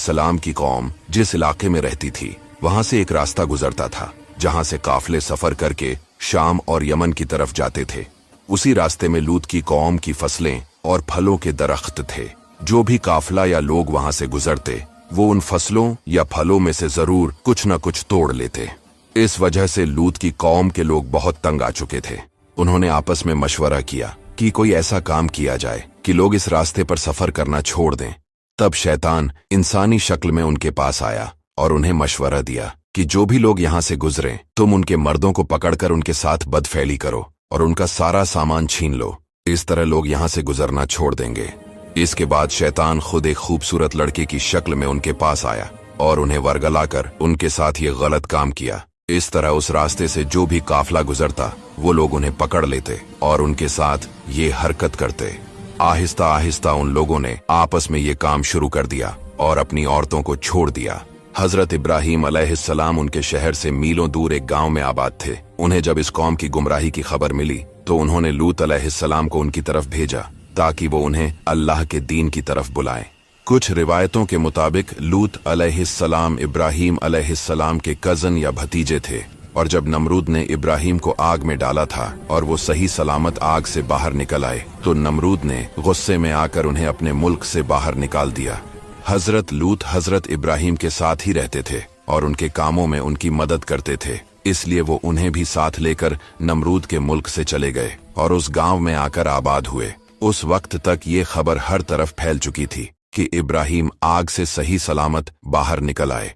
अलैहिस्सलाम की कौम जिस इलाके में रहती थी वहां से एक रास्ता गुजरता था जहां से काफले सफर करके शाम और यमन की तरफ जाते थे। उसी रास्ते में लूत की कौम की फसलें और फलों के दरख्त थे। जो भी काफला या लोग वहां से गुजरते वो उन फसलों या फलों में से जरूर कुछ न कुछ तोड़ लेते। इस वजह से लूत की कौम के लोग बहुत तंग आ चुके थे। उन्होंने आपस में मशवरा किया कि कोई ऐसा काम किया जाए कि लोग इस रास्ते पर सफर करना छोड़ दें। तब शैतान इंसानी शक्ल में उनके पास आया और उन्हें मशवरा दिया कि जो भी लोग यहाँ से गुजरें तुम उनके मर्दों को पकड़कर उनके साथ बदफैली करो और उनका सारा सामान छीन लो। इस तरह लोग यहाँ से गुजरना छोड़ देंगे। इसके बाद शैतान खुद एक खूबसूरत लड़के की शक्ल में उनके पास आया और उन्हें वर्गलाकर उनके साथ ये गलत काम किया। इस तरह उस रास्ते से जो भी काफला गुजरता वो लोग उन्हें पकड़ लेते और उनके साथ ये हरकत करते। आहिस्ता आहिस्ता उन लोगों ने आपस में ये काम शुरू कर दिया और अपनी औरतों को छोड़ दिया। हजरत इब्राहीम अलैहिस्सलाम उनके शहर से मीलों दूर एक गांव में आबाद थे। उन्हें जब इस कौम की गुमराही की खबर मिली तो उन्होंने लूत अलैहिस्सलाम को उनकी तरफ भेजा ताकि वो उन्हें अल्लाह के दीन की तरफ बुलाएं। कुछ रिवायतों के मुताबिक लूत अलैहिस्सलाम इब्राहीम अलैहिस्सलाम के कजन या भतीजे थे और जब नमरूद ने इब्राहीम को आग में डाला था और वो सही सलामत आग से बाहर निकल आए तो नमरूद ने गुस्से में आकर उन्हें अपने मुल्क से बाहर निकाल दिया। हजरत लूत हजरत इब्राहीम के साथ ही रहते थे और उनके कामों में उनकी मदद करते थे, इसलिए वो उन्हें भी साथ लेकर नमरूद के मुल्क से चले गए और उस गांव में आकर आबाद हुए। उस वक्त तक ये खबर हर तरफ फैल चुकी थी कि इब्राहीम आग से सही सलामत बाहर निकल आए।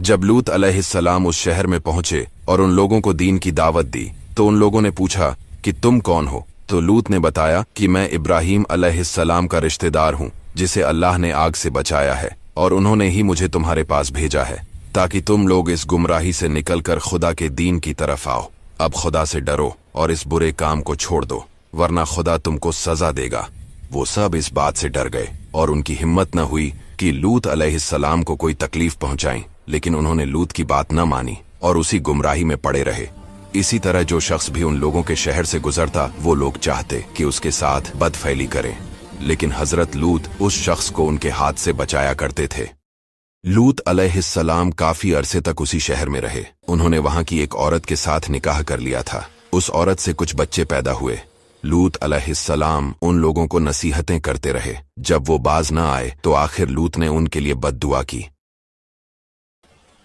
जब लूत अलैहिस्सलाम उस शहर में पहुंचे और उन लोगों को दीन की दावत दी तो उन लोगों ने पूछा कि तुम कौन हो? तो लूत ने बताया कि मैं इब्राहीम अलैहिस्सलाम का रिश्तेदार हूं जिसे अल्लाह ने आग से बचाया है और उन्होंने ही मुझे तुम्हारे पास भेजा है ताकि तुम लोग इस गुमराही से निकलकर खुदा के दीन की तरफ आओ। अब खुदा से डरो और इस बुरे काम को छोड़ दो वरना खुदा तुमको सजा देगा। वो सब इस बात से डर गए और उनकी हिम्मत न हुई कि लूत अलैहिस्सलाम को कोई तकलीफ पहुंचाएं, लेकिन उन्होंने लूत की बात न मानी और उसी गुमराही में पड़े रहे। इसी तरह जो शख्स भी उन लोगों के शहर से गुजरता वो लोग चाहते कि उसके साथ बदफैली करें, लेकिन हजरत लूत उस शख्स को उनके हाथ से बचाया करते थे। लूत अलैहिस्सलाम काफी अरसे तक उसी शहर में रहे। उन्होंने वहां की एक औरत के साथ निकाह कर लिया था। उस औरत से कुछ बच्चे पैदा हुए। लूत अलैहिस्सलाम उन लोगों को नसीहतें करते रहे। जब वो बाज न आए तो आखिर लूत ने उनके लिए बद्दुआ की।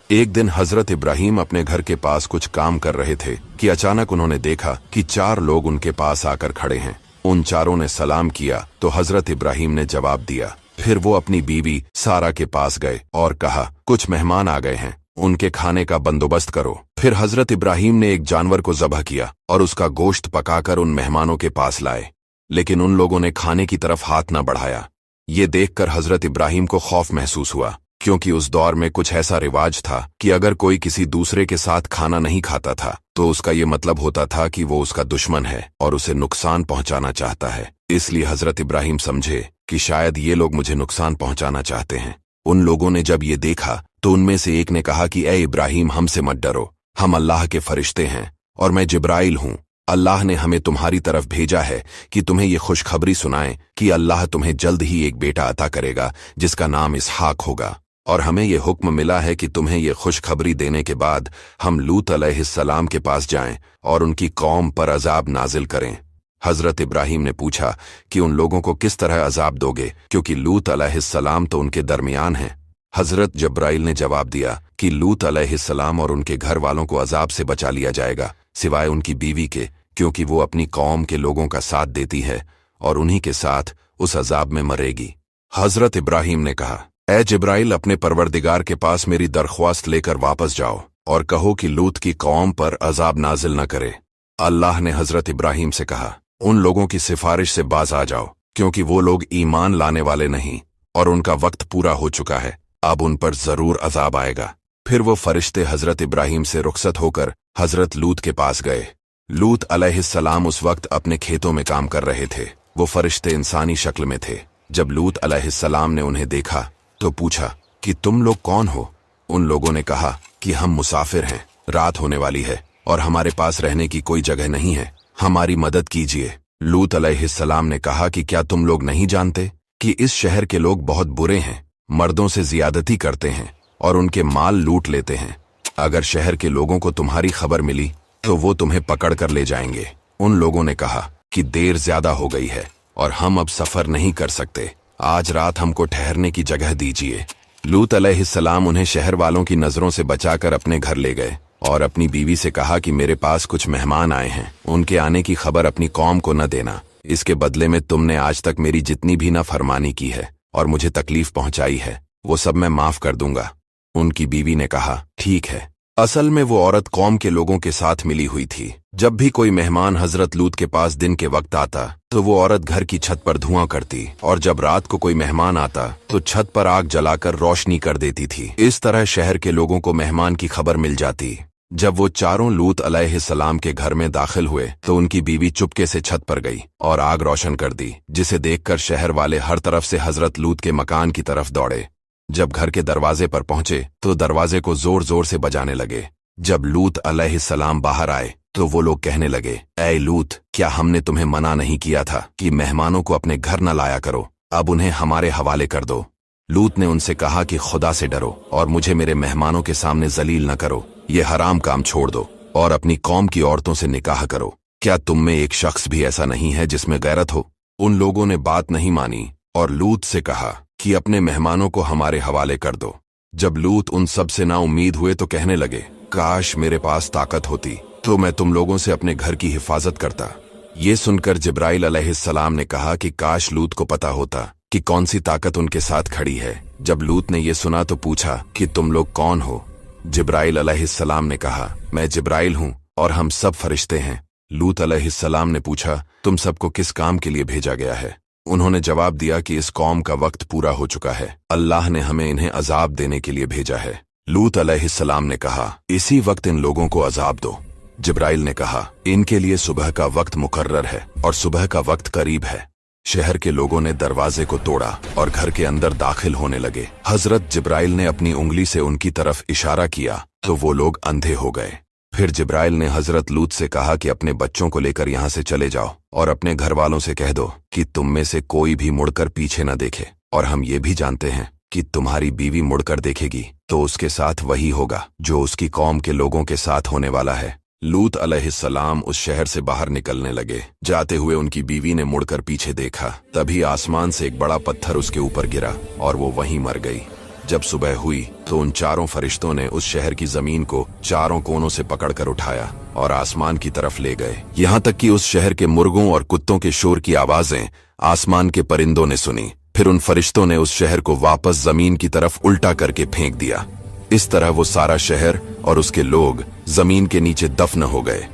एक दिन हजरत इब्राहीम अपने घर के पास कुछ काम कर रहे थे कि अचानक उन्होंने देखा कि 4 लोग उनके पास आकर खड़े हैं। उन चारों ने सलाम किया तो हजरत इब्राहीम ने जवाब दिया। फिर वो अपनी बीवी सारा के पास गए और कहा कुछ मेहमान आ गए हैं, उनके खाने का बंदोबस्त करो। फिर हजरत इब्राहीम ने एक जानवर को ज़बह किया और उसका गोश्त पकाकर उन मेहमानों के पास लाए, लेकिन उन लोगों ने खाने की तरफ हाथ न बढ़ाया। ये देखकर हजरत इब्राहीम को खौफ महसूस हुआ, क्योंकि उस दौर में कुछ ऐसा रिवाज था कि अगर कोई किसी दूसरे के साथ खाना नहीं खाता था तो उसका ये मतलब होता था कि वो उसका दुश्मन है और उसे नुकसान पहुंचाना चाहता है। इसलिए हजरत इब्राहीम समझे कि शायद ये लोग मुझे नुकसान पहुंचाना चाहते हैं। उन लोगों ने जब ये देखा तो उनमें से एक ने कहा कि ए इब्राहीम, हमसे मत डरो, हम अल्लाह के फरिश्ते हैं और मैं जिब्राइल हूं। अल्लाह ने हमें तुम्हारी तरफ भेजा है कि तुम्हें ये खुशखबरी सुनाएं कि अल्लाह तुम्हें जल्द ही एक बेटा अता करेगा जिसका नाम इसहाक होगा, और हमें ये हुक्म मिला है कि तुम्हें ये खुशखबरी देने के बाद हम लूत अलैहिस्सलाम के पास जाएं और उनकी कौम पर अजाब नाजिल करें। हजरत इब्राहीम ने पूछा कि उन लोगों को किस तरह अजाब दोगे, क्योंकि लूत अलैहिस्सलाम तो उनके दरमियान हैं। हजरत जब्राइल ने जवाब दिया कि लूत अलैहिस्सलाम और उनके घर वालों को अजाब से बचा लिया जाएगा सिवाय उनकी बीवी के, क्योंकि वो अपनी कौम के लोगों का साथ देती है और उन्हीं के साथ उस अजाब में मरेगी। हजरत इब्राहीम ने कहा, ए जिब्राइल, अपने परवरदिगार के पास मेरी दरख्वास्त लेकर वापस जाओ और कहो कि लूत की कौम पर अजाब नाजिल न करे। अल्लाह ने हजरत इब्राहीम से कहा, उन लोगों की सिफारिश से बाज आ जाओ, क्योंकि वो लोग ईमान लाने वाले नहीं और उनका वक्त पूरा हो चुका है, अब उन पर जरूर अजाब आएगा। फिर वो फरिश्ते हजरत इब्राहीम से रुखसत होकर हजरत लूत के पास गए। लूत अलैहिस्सलाम उस वक्त अपने खेतों में काम कर रहे थे। वो फरिश्ते इंसानी शक्ल में थे। जब लूत अलैहिस्सलाम ने उन्हें देखा तो पूछा कि तुम लोग कौन हो? उन लोगों ने कहा कि हम मुसाफिर हैं, रात होने वाली है और हमारे पास रहने की कोई जगह नहीं है, हमारी मदद कीजिए। लूत अलैहिस्सलाम ने कहा कि क्या तुम लोग नहीं जानते कि इस शहर के लोग बहुत बुरे हैं? मर्दों से ज्यादती करते हैं और उनके माल लूट लेते हैं। अगर शहर के लोगों को तुम्हारी खबर मिली तो वो तुम्हें पकड़ कर ले जाएंगे। उन लोगों ने कहा कि देर ज्यादा हो गई है और हम अब सफर नहीं कर सकते। आज रात हमको ठहरने की जगह दीजिए। लूत अलैहिस्सलाम उन्हें शहर वालों की नजरों से बचाकर अपने घर ले गए और अपनी बीवी से कहा कि मेरे पास कुछ मेहमान आए हैं, उनके आने की खबर अपनी कौम को न देना। इसके बदले में तुमने आज तक मेरी जितनी भी नाफरमानी की है और मुझे तकलीफ पहुंचाई है वो सब मैं माफ कर दूंगा। उनकी बीवी ने कहा ठीक है। असल में वो औरत कौम के लोगों के साथ मिली हुई थी। जब भी कोई मेहमान हजरत लूत के पास दिन के वक्त आता तो वो औरत घर की छत पर धुआं करती और जब रात को कोई मेहमान आता तो छत पर आग जलाकर रोशनी कर देती थी। इस तरह शहर के लोगों को मेहमान की खबर मिल जाती। जब वो चारों लूत अलैहिस्सलाम के घर में दाखिल हुए तो उनकी बीवी चुपके से छत पर गई और आग रोशन कर दी, जिसे देखकर शहर वाले हर तरफ से हजरत लूत के मकान की तरफ दौड़े। जब घर के दरवाजे पर पहुंचे तो दरवाजे को जोर जोर से बजाने लगे। जब लूत अलैहिस्सलाम बाहर आए तो वो लोग कहने लगे, ऐ लूत, क्या हमने तुम्हें मना नहीं किया था कि मेहमानों को अपने घर न लाया करो? अब उन्हें हमारे हवाले कर दो। लूत ने उनसे कहा कि खुदा से डरो और मुझे मेरे मेहमानों के सामने जलील न करो। ये हराम काम छोड़ दो और अपनी कौम की औरतों से निकाह करो। क्या तुम में एक शख्स भी ऐसा नहीं है जिसमें गैरत हो? उन लोगों ने बात नहीं मानी और लूत से कहा कि अपने मेहमानों को हमारे हवाले कर दो। जब लूत उन सब से ना उम्मीद हुए तो कहने लगे, काश मेरे पास ताकत होती तो मैं तुम लोगों से अपने घर की हिफाजत करता। ये सुनकर जिब्राइल अलैहिस्सलाम ने कहा कि काश लूत को पता होता कि कौन सी ताकत उनके साथ खड़ी है। जब लूत ने ये सुना तो पूछा कि तुम लोग कौन हो? जिब्राइल अलैहिस्सलाम ने कहा, मैं जिब्राइल हूँ और हम सब फरिश्ते हैं। लूत अलैहिस्सलाम ने पूछा, तुम सबको किस काम के लिए भेजा गया है? उन्होंने जवाब दिया कि इस कौम का वक्त पूरा हो चुका है, अल्लाह ने हमें इन्हें अजाब देने के लिए भेजा है। लूत अलैहिस्सलाम ने कहा, इसी वक्त इन लोगों को अजाब दो। जिब्राइल ने कहा, इनके लिए सुबह का वक्त मुकर्रर है और सुबह का वक्त करीब है। शहर के लोगों ने दरवाजे को तोड़ा और घर के अंदर दाखिल होने लगे। हजरत जिब्राइल ने अपनी उंगली से उनकी तरफ इशारा किया तो वो लोग अंधे हो गए। फिर जिब्राइल ने हजरत लूत से कहा कि अपने बच्चों को लेकर यहाँ से चले जाओ और अपने घर वालों से कह दो कि तुम में से कोई भी मुड़कर पीछे न देखे, और हम ये भी जानते हैं कि तुम्हारी बीवी मुड़कर देखेगी तो उसके साथ वही होगा जो उसकी कौम के लोगों के साथ होने वाला है। लूत अलैहिस्सलाम उस शहर से बाहर निकलने लगे। जाते हुए उनकी बीवी ने मुड़कर पीछे देखा, तभी आसमान से एक बड़ा पत्थर उसके ऊपर गिरा और वो वहीं मर गई। जब सुबह हुई तो उन चारों फरिश्तों ने उस शहर की जमीन को चारों कोनों से पकड़कर उठाया और आसमान की तरफ ले गए। यहाँ तक कि उस शहर के मुर्गों और कुत्तों के शोर की आवाजें आसमान के परिंदों ने सुनी। फिर उन फरिश्तों ने उस शहर को वापस जमीन की तरफ उल्टा करके फेंक दिया। इस तरह वो सारा शहर और उसके लोग जमीन के नीचे दफन हो गए।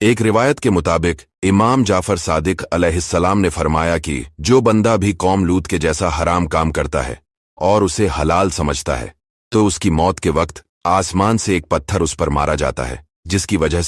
एक रिवायत के मुताबिक इमाम जाफर सादिक अलैहिस्सलाम ने फरमाया कि जो बंदा भी कौम लूत के जैसा हराम काम करता है और उसे हलाल समझता है तो उसकी मौत के वक्त आसमान से एक पत्थर उस पर मारा जाता है, जिसकी वजह से